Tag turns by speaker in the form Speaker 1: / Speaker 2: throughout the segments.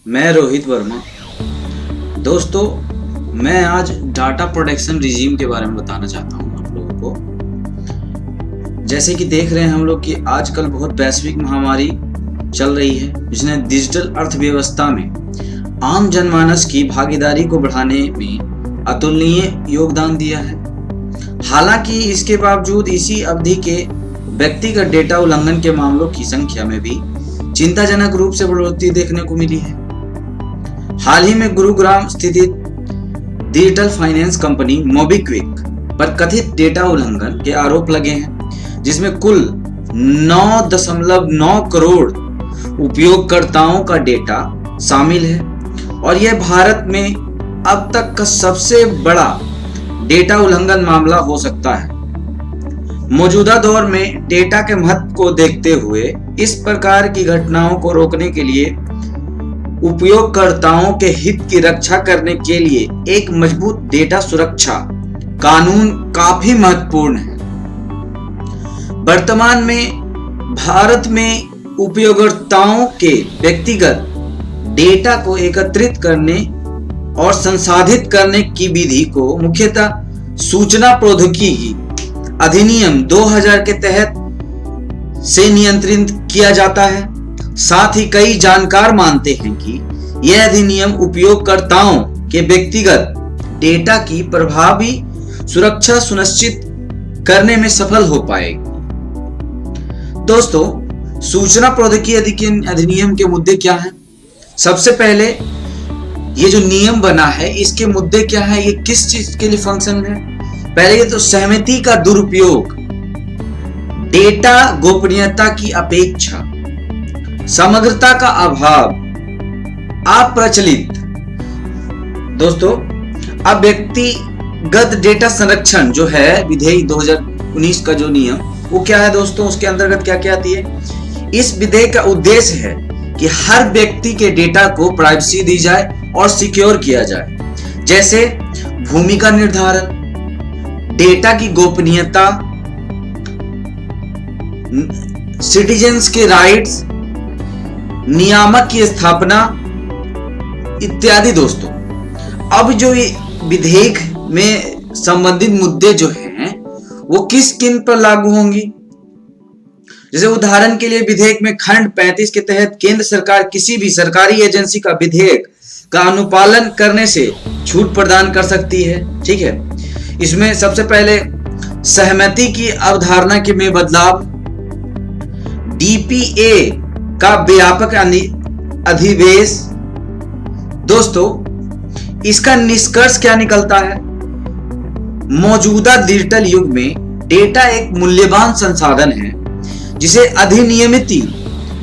Speaker 1: मैं रोहित वर्मा। दोस्तों, मैं आज डाटा प्रोटेक्शन रिजीम के बारे में बताना चाहता हूँ आप लोगों को। जैसे कि देख रहे हैं हम लोग कि आजकल बहुत वैश्विक महामारी चल रही है, जिसने डिजिटल अर्थव्यवस्था में आम जनमानस की भागीदारी को बढ़ाने में अतुलनीय योगदान दिया है। हालांकि इसके बावजूद इसी अवधि के व्यक्तिगत डेटा उल्लंघन के मामलों की संख्या में भी चिंताजनक रूप से बढ़ोतरी देखने को मिली है। हाल ही में गुरुग्राम स्थित डिजिटल फाइनेंस कंपनी मोबीक्विक पर कथित डेटा उल्लंघन के आरोप लगे हैं, जिसमें कुल 9.9 करोड़ उपयोगकर्ताओं का डेटा शामिल है और यह भारत में अब तक का सबसे बड़ा डेटा उल्लंघन मामला हो सकता है। मौजूदा दौर में डेटा के महत्व को देखते हुए इस प्रकार की घटनाओं को रोकने के लिए उपयोगकर्ताओं के हित की रक्षा करने के लिए एक मजबूत डेटा सुरक्षा कानून काफी महत्वपूर्ण है। वर्तमान में भारत में उपयोगकर्ताओं के व्यक्तिगत डेटा को एकत्रित करने और संसाधित करने की विधि को मुख्यतः सूचना प्रौद्योगिकी अधिनियम 2000 के तहत से नियंत्रित किया जाता है। साथ ही कई जानकार मानते हैं कि यह अधिनियम उपयोगकर्ताओं के व्यक्तिगत डेटा की प्रभावी सुरक्षा सुनिश्चित करने में सफल हो पाएगी। दोस्तों, सूचना प्रौद्योगिकी अधिनियम के मुद्दे क्या हैं? सबसे पहले ये जो नियम बना है इसके मुद्दे क्या है, ये किस चीज के लिए फंक्शन है? पहले ये तो सहमति का दुरुपयोग, डेटा गोपनीयता की अपेक्षा, समग्रता का अभाव, अप्रचलित। दोस्तों, अब व्यक्तिगत डेटा संरक्षण जो है विधेयक 2019 का जो नियम, वो क्या है दोस्तों? उसके अंतर्गत क्या क्या आती है? इस विधेयक का उद्देश्य है कि हर व्यक्ति के डेटा को प्राइवेसी दी जाए और सिक्योर किया जाए, जैसे भूमिका निर्धारण, डेटा की गोपनीयता, सिटीजन्स के राइट्स, नियामक की स्थापना इत्यादि। दोस्तों, अब जो ये विधेयक में संबंधित मुद्दे जो हैं वो किन पर लागू होंगी? जैसे उदाहरण के लिए विधेयक में खंड 35 के तहत केंद्र सरकार किसी भी सरकारी एजेंसी का विधेयक का अनुपालन करने से छूट प्रदान कर सकती है। ठीक है, इसमें सबसे पहले सहमति की अवधारणा के में बदलाव, डीपीए का व्यापक अधिवेश। दोस्तों, इसका निष्कर्ष क्या निकलता है? मौजूदा डिजिटल युग में डेटा एक मूल्यवान संसाधन है जिसे अधिनियमित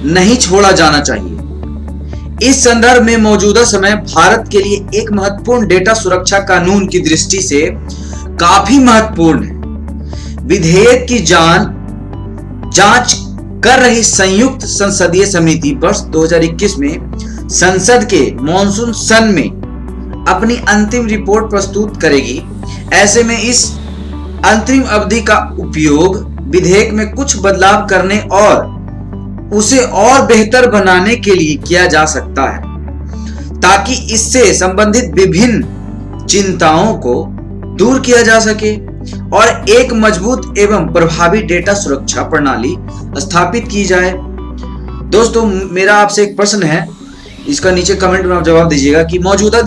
Speaker 1: नहीं छोड़ा जाना चाहिए। इस संदर्भ में मौजूदा समय भारत के लिए एक महत्वपूर्ण डेटा सुरक्षा कानून की दृष्टि से काफी महत्वपूर्ण है। विधेयक की जांच कर रही संयुक्त संसदीय समिति वर्ष 2021 में संसद के मॉनसून सत्र में अपनी अंतिम रिपोर्ट प्रस्तुत करेगी। ऐसे में इस अंतरिम अवधि का उपयोग विधेयक में कुछ बदलाव करने और उसे और बेहतर बनाने के लिए किया जा सकता है, ताकि इससे संबंधित विभिन्न चिंताओं को दूर किया जा सके और एक मजबूत एवं प्रभावी डेटा सुरक्षा प्रणाली स्थापित की जाए। दोस्तों, मेरा आपसे एक प्रश्न है, इसका नीचे कमेंट में आप जवाब दीजिएगा कि मौजूदा